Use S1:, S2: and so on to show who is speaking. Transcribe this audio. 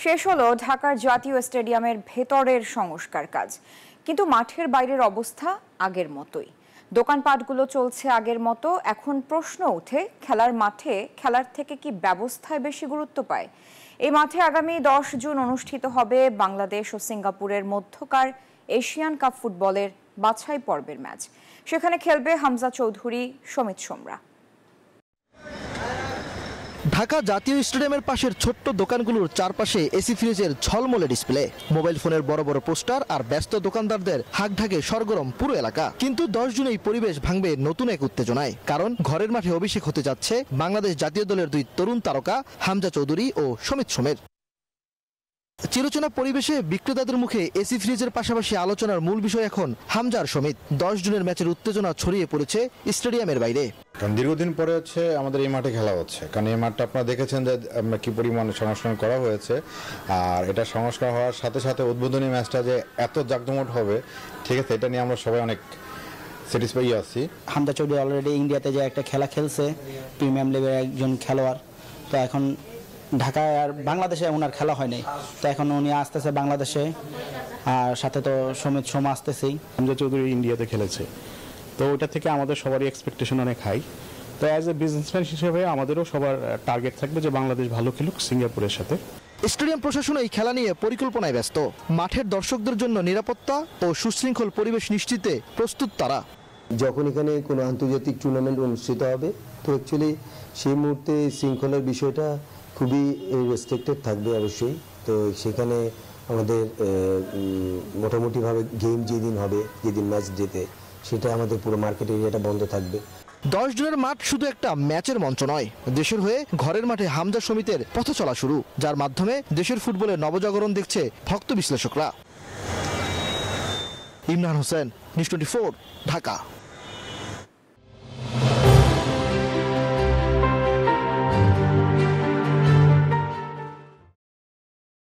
S1: শেষ হলো ঢাকার জাতীয় স্টেডিয়ামের ভেতরের সংস্কার কাজ, কিন্তু মাঠের বাইরের অবস্থা আগের মতোই। দোকানপাটগুলো চলছে আগের মতো। এখন প্রশ্ন ওঠে, খেলার মাঠে খেলার থেকে কি ব্যবস্থায় বেশি গুরুত্ব পায়? এই মাঠে আগামী 10 জুন অনুষ্ঠিত হবে বাংলাদেশ ও সিঙ্গাপুরের মধ্যকার এশিয়ান কাপ ফুটবলের বাছাই পর্বের ম্যাচ। সেখানে খেলবে হামজা চৌধুরী, সমিত সোমরা।
S2: ঢাকা জাতীয় স্টেডিয়ামের পাশের ছোট্ট দোকানগুলোর চারপাশে এসি ফ্রিজের ঝলমলে ডিসপ্লে, মোবাইল ফোনের বড় বড় পোস্টার আর ব্যস্ত দোকানদারদের হাঁকঢাকে সরগরম পুরো এলাকা। কিন্তু 10 জুন এই পরিবেশ ভাঙবে নতুন এক উত্তেজনায়, কারণ ঘরের মাঠে অভিষেক হতে যাচ্ছে বাংলাদেশ জাতীয় দলের দুই তরুণ তারকা হামজা চৌধুরী ও সমিত সোমের। চিরচেনা পরিবেশে বিক্রেতাদের মুখে এসি ফ্রিজের পাশাপাশি আলোচনার মূল বিষয় এখন হামজা আর সমিত। 10 জুনের ম্যাচের উত্তেজনা ছড়িয়ে পড়েছে স্টেডিয়ামের বাইরে।
S3: কারণ দীর্ঘদিন পরে আমাদের এই মাঠে খেলা হচ্ছে, কারণ এই মাঠটা আপনারা দেখেছেন যে কি পরিমাণ সংস্কার করা হয়েছে। আর এটা সংস্কার হওয়ার সাথে সাথে উদ্বোধনী ম্যাচটা যে এত জাঁকজমট হবে, ঠিক আছে, এটা নিয়ে আমরা সবাই অনেক স্যাটিসফাই আছি।
S4: হামজা চৌধুরী অলরেডি ইন্ডিয়াতে যে একটা খেলা খেলছে, প্রিমিয়াম লেভেলের একজন খেলোয়াড়, তো এখন ঢাকায় আর বাংলাদেশে ওনার খেলা হয়নি, তো এখন উনি আসতেছে বাংলাদেশে, আর সাথে তো সমিত সোমা আসতেছেই।
S5: হামজা চৌধুরী ইন্ডিয়াতে খেলেছে, তো ওটা থেকে আমাদের সবারই এক্সপেকটেশন অনেক হাই। তো অ্যাজ এ বিজনেসম্যান হিসেবে আমাদেরও সবার টার্গেট থাকবে যে বাংলাদেশ ভালো খেলুক সিঙ্গাপুরের সাথে।
S2: স্টেডিয়াম প্রশাসন এই খেলা নিয়ে পরিকল্পনায় ব্যস্ত। মাঠের দর্শকদের জন্য নিরাপত্তা ও সুশৃঙ্খল পরিবেশ নিশ্চিতে প্রস্তুত তারা।
S6: যখন এখানে কোনো আন্তর্জাতিক টুর্নামেন্ট অনুষ্ঠিত হবে, তো অ্যাকচুয়ালি সেই মুহূর্তে শৃঙ্খলার বিষয়টা খুবই রেস্ট্রিক্টেড থাকবে অবশ্যই। তো সেখানে আমাদের মোটামুটিভাবে গেম যেদিন হবে, যেদিন ম্যাচ ডেতে, সেটা আমাদের পুরো মার্কেট এরিয়াটা বন্ধ থাকবে।
S2: 10 জুনের মাঠ শুধু একটা ম্যাচের মঞ্চ নয়, দেশের হয়ে ঘরের মাঠে হামজা সমিতের পথ চলা শুরু, যার মাধ্যমে দেশের ফুটবলের নবজাগরণ দেখছে ভক্ত বিশ্লেষকরা। ইমরান হোসেন, নিউজ 24, ঢাকা।